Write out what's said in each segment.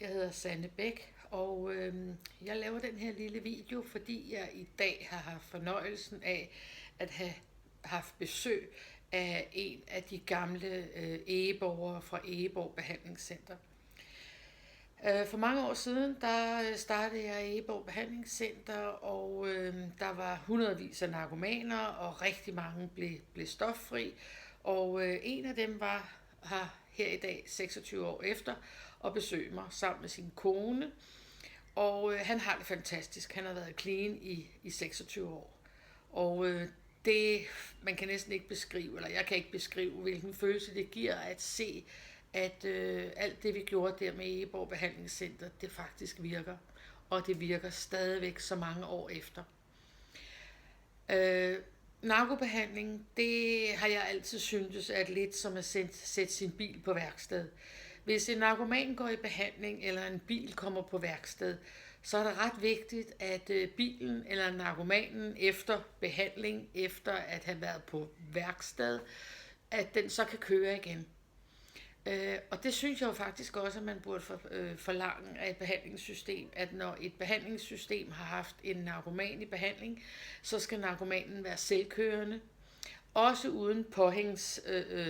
Jeg hedder Sanne Bæk, og jeg laver den her lille video, fordi jeg i dag har haft fornøjelsen af at have haft besøg af en af de gamle egeborgere fra Egeborg Behandlingscenter. For mange år siden, der startede jeg Egeborg Behandlingscenter, og der var hundredvis af narkomaner, og rigtig mange blev stoffri. Og en af dem var her i dag, 26 år efter, og besøge mig sammen med sin kone. Og han har det fantastisk. Han har været clean i 26 år. Og det, man kan næsten ikke beskrive, eller jeg kan ikke beskrive, hvilken følelse det giver at se, at alt det, vi gjorde der med Egeborg Behandlingscenter, det faktisk virker. Og det virker stadigvæk så mange år efter. Narkobehandling, det har jeg altid syntes er lidt som at sætte sin bil på værksted. Hvis en narkoman går i behandling, eller en bil kommer på værksted, så er det ret vigtigt, at bilen eller narkomanen efter behandling, efter at have været på værksted, at den så kan køre igen. Og det synes jeg jo faktisk også, at man burde forlange af et behandlingssystem, at når et behandlingssystem har haft en narkoman i behandling, så skal narkomanen være selvkørende, også uden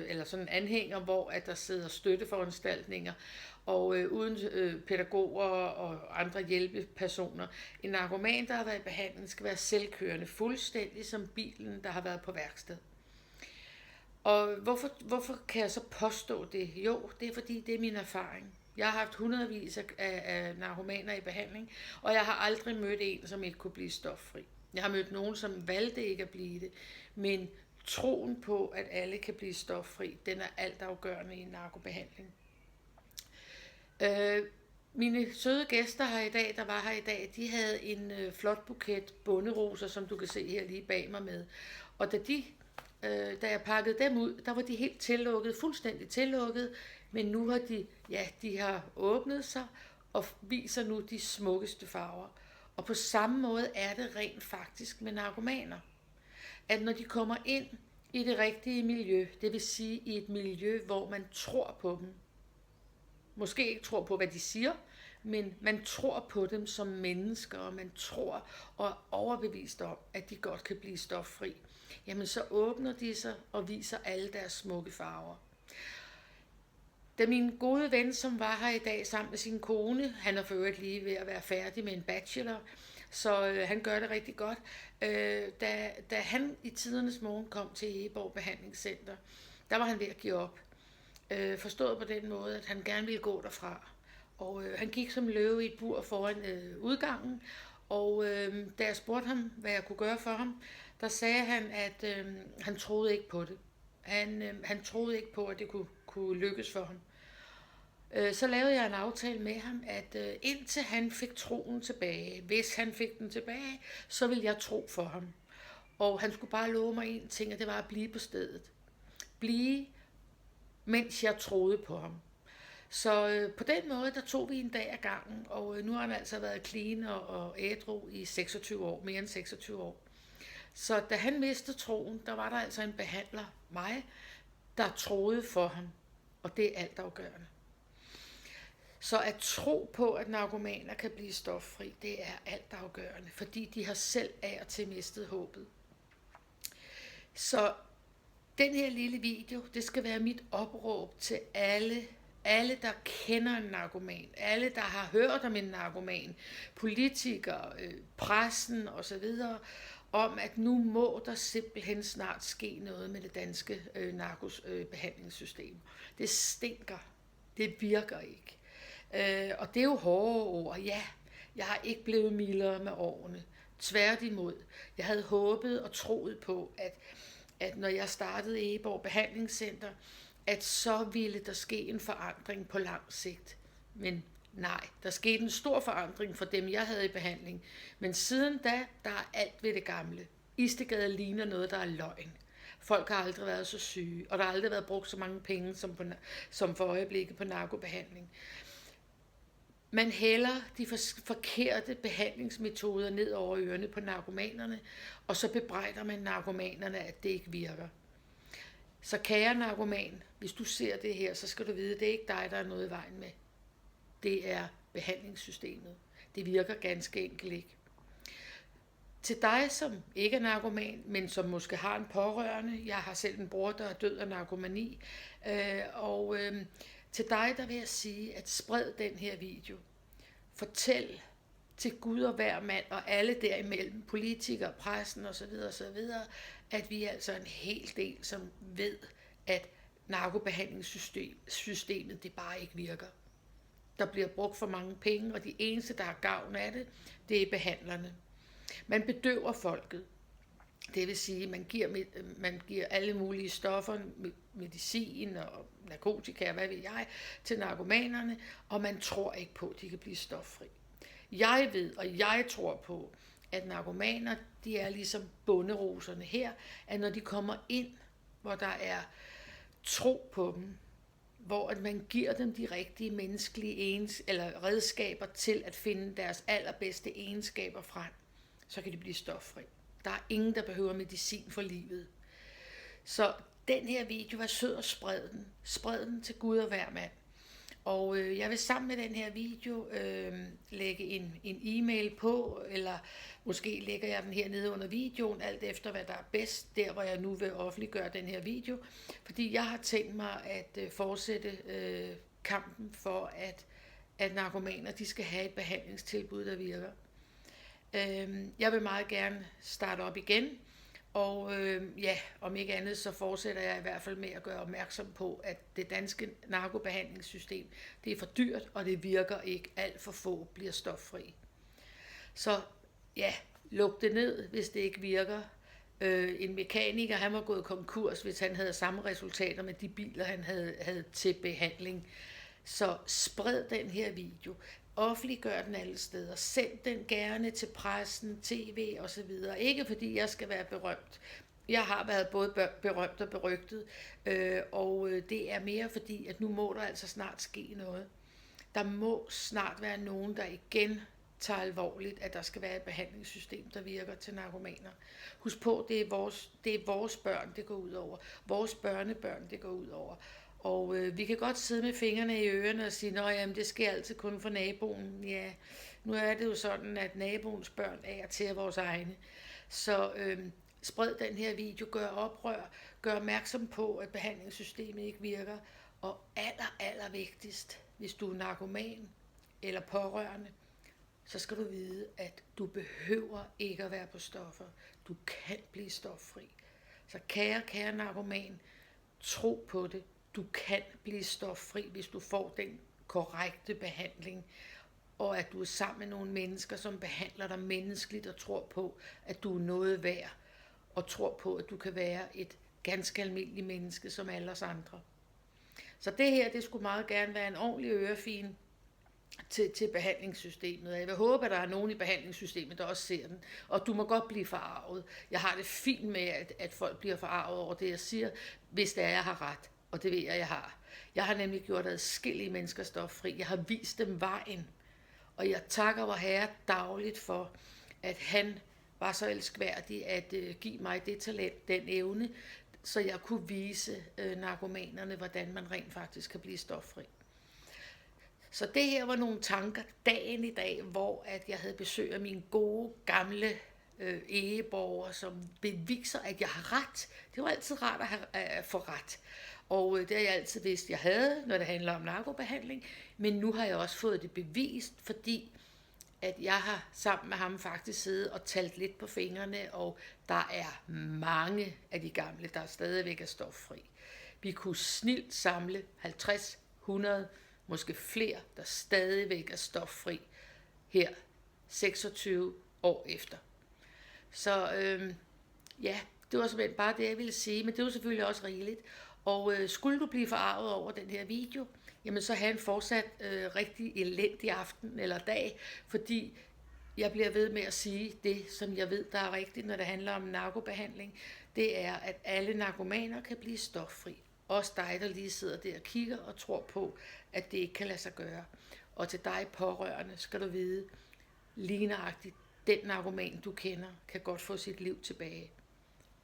eller sådan en anhænger, hvor at der sidder støtteforanstaltninger, og uden pædagoger og andre hjælpepersoner. En narkoman, der har været i behandling, skal være selvkørende, fuldstændig som bilen, der har været på værksted. Og hvorfor kan jeg så påstå det? Jo, det er fordi, det er min erfaring. Jeg har haft hundredvis af narkomaner i behandling, og jeg har aldrig mødt en, som ikke kunne blive stoffri. Jeg har mødt nogen, som valgte ikke at blive det, men troen på, at alle kan blive stoffri, den er altafgørende i en narkobehandling. Mine søde gæster der var her i dag, de havde en flot buket bonderoser, som du kan se her lige bag mig med. Og da jeg pakkede dem ud, der var de helt tillukket, fuldstændig tillukket, men nu har de har åbnet sig og viser nu de smukkeste farver. Og på samme måde er det rent faktisk med narkomaner. At når de kommer ind i det rigtige miljø, det vil sige i et miljø, hvor man tror på dem, måske ikke tror på, hvad de siger, men man tror på dem som mennesker, og man tror og er overbevist om, at de godt kan blive stoffri. Jamen så åbner de sig og viser alle deres smukke farver. Da min gode ven, som var her i dag sammen med sin kone, han er for øvrigt lige ved at være færdig med en bachelor, så han gør det rigtig godt. Da han i tidernes morgen kom til Egeborg Behandlingscenter, der var han ved at give op. Forstået på den måde, at han gerne ville gå derfra. Og han gik som løve i et bur foran udgangen, og da jeg spurgte ham, hvad jeg kunne gøre for ham, der sagde han, at han troede ikke på det. Han troede ikke på, at det kunne lykkes for ham. Så lavede jeg en aftale med ham, at indtil han fik troen tilbage, hvis han fik den tilbage, så ville jeg tro for ham. Og han skulle bare love mig en ting, og det var at blive på stedet. Blive, mens jeg troede på ham. Så på den måde, der tog vi en dag ad gangen, og nu har han altså været clean og ædru i 26 år, mere end 26 år. Så da han mistede troen, der var der altså en behandler, mig, der troede for ham, og det er altafgørende. Så at tro på, at narkomaner kan blive stoffri, det er altafgørende, fordi de har selv af og til mistet håbet. Så den her lille video, det skal være mit opråb til alle, der kender en narkoman, alle, der har hørt om en narkoman, politikere, pressen osv., om at nu må der simpelthen snart ske noget med det danske narkobehandlingssystem. Det stinker. Det virker ikke. Og det er jo hårde ord. Ja, jeg har ikke blevet mildere med årene. Tværtimod. Jeg havde håbet og troet på, at når jeg startede Egeborg Behandlingscenter, at så ville der ske en forandring på lang sigt. Men nej, der skete en stor forandring for dem, jeg havde i behandling. Men siden da, der er alt ved det gamle. Istedgade ligner noget, der er løgn. Folk har aldrig været så syge, og der har aldrig været brugt så mange penge som for øjeblikket på narkobehandling. Man hælder de forkerte behandlingsmetoder ned over ørerne på narkomanerne, og så bebrejder man narkomanerne, at det ikke virker. Så kære narkoman, hvis du ser det her, så skal du vide, at det er ikke dig, der er noget i vejen med. det er behandlingssystemet. Det virker ganske enkelt ikke. Til dig, som ikke er narkoman, men som måske har en pårørende, jeg har selv en bror, der er død af narkomani, til dig, der vil jeg sige, at spred den her video. Fortæl til Gud og hver mand og alle derimellem, politikere, pressen osv., at vi er altså en hel del, som ved, at narkobehandlingssystemet det bare ikke virker. Der bliver brugt for mange penge, og de eneste, der har gavn af det, det er behandlerne. Man bedøver folket. Det vil sige, man giver alle mulige stoffer, medicin og narkotika, hvad ved jeg, til narkomanerne, og man tror ikke på, at de kan blive stoffri. Jeg ved, og jeg tror på, at narkomaner, de er ligesom bonderoserne her, at når de kommer ind, hvor der er tro på dem, hvor at man giver dem de rigtige menneskelige redskaber til at finde deres allerbedste egenskaber frem, så kan de blive stoffri. Der er ingen, der behøver medicin for livet. Så den her video var sød og spred den. Spred den til Gud og hver mand. Og jeg vil sammen med den her video lægge en e-mail på, eller måske lægger jeg den her nede under videoen, alt efter hvad der er bedst, der hvor jeg nu vil offentliggøre den her video. Fordi jeg har tænkt mig at fortsætte kampen for, at narkomaner de skal have et behandlingstilbud, der virker. Jeg vil meget gerne starte op igen, og om ikke andet, så fortsætter jeg i hvert fald med at gøre opmærksom på, at det danske narkobehandlingssystem, det er for dyrt, og det virker ikke. Alt for få bliver stoffri. Så ja, luk det ned, hvis det ikke virker. En mekaniker, han var gået konkurs, hvis han havde samme resultater med de biler, han havde til behandling. Så spred den her video. Offentliggør den alle steder. Send den gerne til pressen, tv osv. Ikke fordi jeg skal være berømt. Jeg har været både berømt og berygtet, og det er mere fordi, at nu må der altså snart ske noget. Der må snart være nogen, der igen tager alvorligt, at der skal være et behandlingssystem, der virker til narkomaner. Husk på, det er vores børn, det går ud over. Vores børnebørn, det går ud over. Og vi kan godt sidde med fingrene i ørerne og sige, at det sker altid kun for naboen. Ja, nu er det jo sådan, at naboens børn er til vores egne. Så spred den her video, gør oprør, gør opmærksom på, at behandlingssystemet ikke virker. Og aller vigtigst, hvis du er narkoman eller pårørende, så skal du vide, at du behøver ikke at være på stoffer. Du kan blive stoffri. Så kære narkoman, tro på det. Du kan blive stoffri, hvis du får den korrekte behandling, og at du er sammen med nogle mennesker, som behandler dig menneskeligt og tror på, at du er noget værd, og tror på, at du kan være et ganske almindeligt menneske som alle os andre. Så det her, det skulle meget gerne være en ordentlig ørefin til behandlingssystemet. Jeg vil håbe, at der er nogen i behandlingssystemet, der også ser den. Og du må godt blive forarvet. Jeg har det fint med, at folk bliver forarvet over det, jeg siger, hvis det er, jeg har ret. Og det ved jeg har. Jeg har nemlig gjort adskillige mennesker stoffri. Jeg har vist dem vejen. Og jeg takker vor Herre dagligt for, at han var så elskværdig at give mig det talent, den evne, så jeg kunne vise narkomanerne, hvordan man rent faktisk kan blive stoffri. Så det her var nogle tanker dagen i dag, hvor at jeg havde besøg af mine gode, gamle egeborgere, som beviser, at jeg har ret. Det var altid rart at få ret. Og det har jeg altid vidst, jeg havde, når det handler om narkobehandling. Men nu har jeg også fået det bevist, fordi at jeg har sammen med ham faktisk siddet og talt lidt på fingrene, og der er mange af de gamle, der stadigvæk er stoffri. Vi kunne snilt samle 50, 100, måske flere, der stadigvæk er stoffri her 26 år efter. Så det var simpelthen bare det, jeg ville sige, men det var selvfølgelig også rigeligt. Og skulle du blive forarvet over den her video, jamen så have en fortsat rigtig elendig aften eller dag, fordi jeg bliver ved med at sige det, som jeg ved, der er rigtigt, når det handler om narkobehandling. Det er, at alle narkomaner kan blive stoffri. Også dig, der lige sidder der og kigger og tror på, at det ikke kan lade sig gøre. Og til dig pårørende skal du vide, lige nøjagtigt, den narkoman, du kender, kan godt få sit liv tilbage.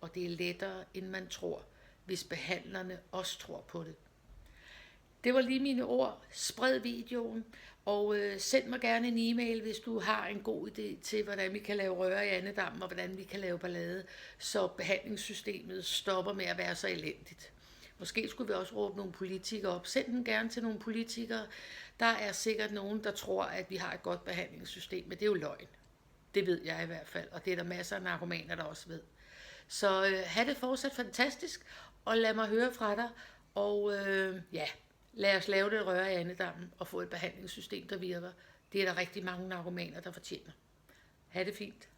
Og det er lettere, end man tror, hvis behandlerne også tror på det. Det var lige mine ord. Spred videoen, og send mig gerne en e-mail, hvis du har en god idé til, hvordan vi kan lave røre i andedammen, og hvordan vi kan lave ballade, så behandlingssystemet stopper med at være så elendigt. Måske skulle vi også råbe nogle politikere op. Send den gerne til nogle politikere. Der er sikkert nogen, der tror, at vi har et godt behandlingssystem, men det er jo løgn. Det ved jeg i hvert fald, og det er der masser af narkomaner, der også ved. Så have det fortsat fantastisk, og lad mig høre fra dig, og ja, lad os lave det røre i andedammen og få et behandlingssystem, der virker. Det er der rigtig mange narkomaner, der fortjener. Ha' det fint.